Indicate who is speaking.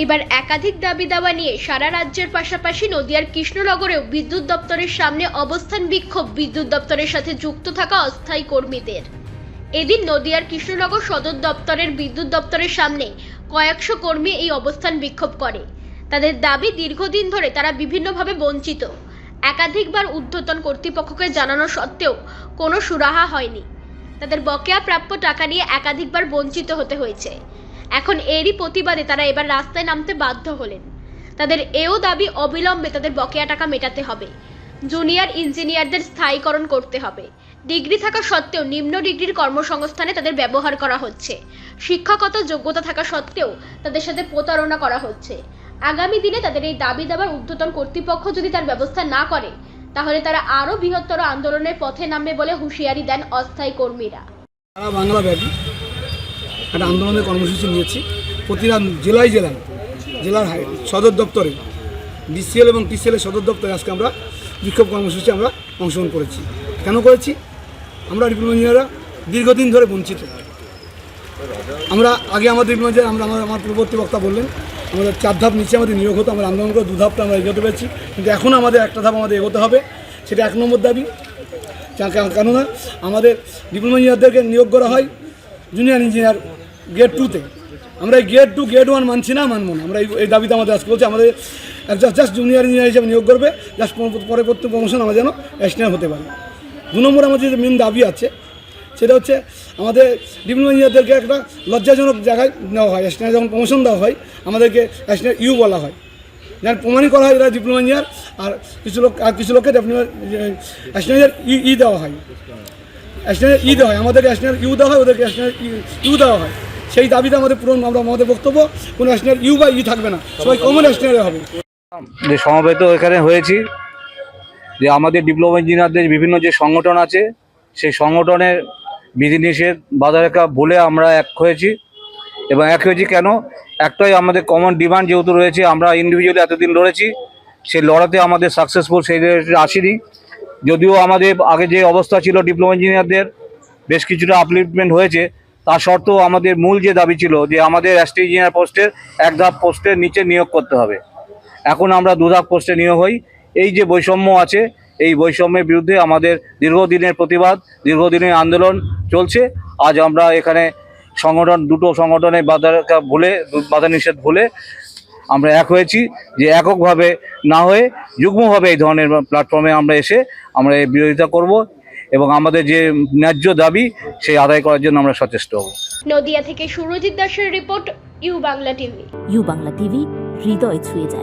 Speaker 1: এবার একাধিক দাবি দাওয়া নিয়ে সারা রাজ্যের পাশাপাশি নদিয়ার কৃষ্ণনগরেও বিদ্যুৎ দপ্তরের সামনে অবস্থান বিক্ষোভ বিদ্যুৎ দপ্তরের সাথে যুক্ত থাকা অস্থায়ী কর্মীদের। এদিন নদিয়ার কৃষ্ণনগর সদর দপ্তরের বিদ্যুৎ দপ্তরের সামনে কয়েকশো কর্মী এই অবস্থান বিক্ষোভ করে। তাদের দাবি, দীর্ঘদিন ধরে তারা বিভিন্নভাবে বঞ্চিত। একাধিকবার ঊর্ধ্বতন কর্তৃপক্ষকে জানানো সত্ত্বেও কোনো সুরাহা হয়নি। তাদের বকেয়া প্রাপ্য টাকা নিয়ে একাধিকবার বঞ্চিত হতে হয়েছে। এখন এরই প্রতিবাদে তারা এবার রাস্তায় নামতে বাধ্য হলেন। তাদের এও দাবি, অবিলম্বে তাদের বকেয়া টাকা মেটাতে হবে। জুনিয়র ইঞ্জিনিয়ারদের স্থায়ীকরণ করতে হবে। ডিগ্রি থাকা সত্ত্বেও নিম্ন ডিগ্রির কর্মসংস্থানে তাদের ব্যবহার করা হচ্ছে। শিক্ষাগত যোগ্যতা থাকা সত্ত্বেও তাদের সাথে প্রতারণা করা হচ্ছে। আগামী দিনে তাদের এই দাবি দাবার ঊর্ধ্বতন কর্তৃপক্ষ যদি তার ব্যবস্থা না করে, তাহলে তারা আরও বৃহত্তর আন্দোলনের পথে নামবে বলে হুঁশিয়ারি দেন অস্থায়ী কর্মীরা।
Speaker 2: সারা বাংলাব্যাপী একটা আন্দোলনের কর্মসূচি নিয়েছি। প্রতিটা জেলায় জেলার সদর দপ্তরে ডিসিএল এবং টিসিএলের সদর দপ্তরে আজকে আমরা বিক্ষোভ কর্মসূচি আমরা অংশগ্রহণ করেছি। কেন করেছি? আমরা ডিপ্লোমা ইঞ্জিনিয়াররা দীর্ঘদিন ধরে বঞ্চিত। আমরা আগে আমাদের ডিপ্লোমা ইঞ্জিনিয়ার আমার পূর্ববর্তী বক্তা বললেন, আমাদের 4 ধাপ নিচে আমাদের নিয়োগ হতো। আমরা আন্দোলন করে 2 ধাপটা আমরা এগোতে পেরেছি, কিন্তু এখন আমাদের একটা ধাপ আমাদের এগোতে হবে। সেটা 1 নম্বর দাবি। কেননা আমাদের ডিপ্লোমা ইঞ্জিনিয়ারদেরকে নিয়োগ করা হয় জুনিয়র ইঞ্জিনিয়ার গ্রেড 2-তে। আমরা এই গ্রেড 2 গ্রেড 1 মানছি না, মানবো না। আমরা এই দাবিতে আমাদের আজকে বলছি, আমাদের জাস্ট জুনিয়র ইঞ্জিনিয়ার হিসেবে নিয়োগ করবে, জাস্ট পরবর্তী প্রমোশন আমরা যেন অ্যাসিস্ট্যান্ট হতে পারি। 2 নম্বর আমাদের যে মেন দাবি আছে সেটা হচ্ছে আমাদের ডিপ্লোমা ইঞ্জিনিয়ারদেরকে একটা লজ্জাজনক জায়গায় নেওয়া হয়। অ্যাসিস্ট্যান্ট যখন প্রমোশন দেওয়া হয় আমাদেরকে অ্যাসিস্ট্যান্ট ইউ বলা হয়, যেন প্রমাণই করা হয় এরা ডিপ্লোমা ইঞ্জিনিয়ার। আর কিছু লোককে অ্যাসিস্ট্যান্ট ই দেওয়া হয়, অ্যাসিস্ট্যান্ট ই দেওয়া হয়, আমাদেরকে অ্যাসিস্ট্যান্ট ইউ দেওয়া হয়, ওদেরকে অ্যাসিস্ট্যান্ট ইউ দেওয়া হয়। সেই দাবিতে আমাদের পূরণ, আমাদের বক্তব্য কোনো অ্যাসিস্ট্যান্ট ইউ বা ই থাকবে না, সবাই কমন অ্যাসিস্ট্যান্ট হবে।
Speaker 3: যে সমবেত এখানে হয়েছি, যে আমাদের ডিপ্লোমা ইঞ্জিনিয়ারদের বিভিন্ন যে সংগঠন আছে, সেই সংগঠনের বিধিনিষেধ বাধারেখা বলে আমরা এক হয়েছি। এবং এক হয়েছি কেন? একটাই আমাদের কমন ডিমান্ড যেহেতু রয়েছে, আমরা ইন্ডিভিজুয়ালি এতদিন লড়েছি, সেই লড়াতে আমাদের সাকসেসফুল সেই আসেনি। যদিও আমাদের আগে যে অবস্থা ছিল ডিপ্লোমা ইঞ্জিনিয়ারদের বেশ কিছুটা আপলিফমেন্ট হয়েছে, তা সত্ত্বেও আমাদের মূল যে দাবি ছিল যে আমাদের অ্যাসিস্ট্যান্ট ইঞ্জিনিয়ার পোস্টের 1 ধাপ পোস্টের নিচে নিয়োগ করতে হবে। এখন আমরা 2 ধাপ পোস্টে নিয়োগ হই। এই যে বৈষম্য আছে, এই বৈষম্যের বিরুদ্ধে আমাদের দীর্ঘদিনের প্রতিবাদ, দীর্ঘদিনের আন্দোলন চলছে। আজ আমরা এখানে দুটো সংগঠনের বাধা নিষেধ ভুলে আমরা এক হয়েছি, যে এককভাবে না হয়ে যুগ্মভাবে এই ধরনের প্ল্যাটফর্মে আমরা এসে আমরা এই বিরোধিতা করব এবং আমাদের যে ন্যায্য দাবি সেই আদায় করার জন্য আমরা সচেষ্ট হব।
Speaker 1: নদিয়া থেকে সুরজিৎ দাসের report, U Bangla TV.
Speaker 4: U Bangla TV, হৃদয় ছুঁয়ে যায়।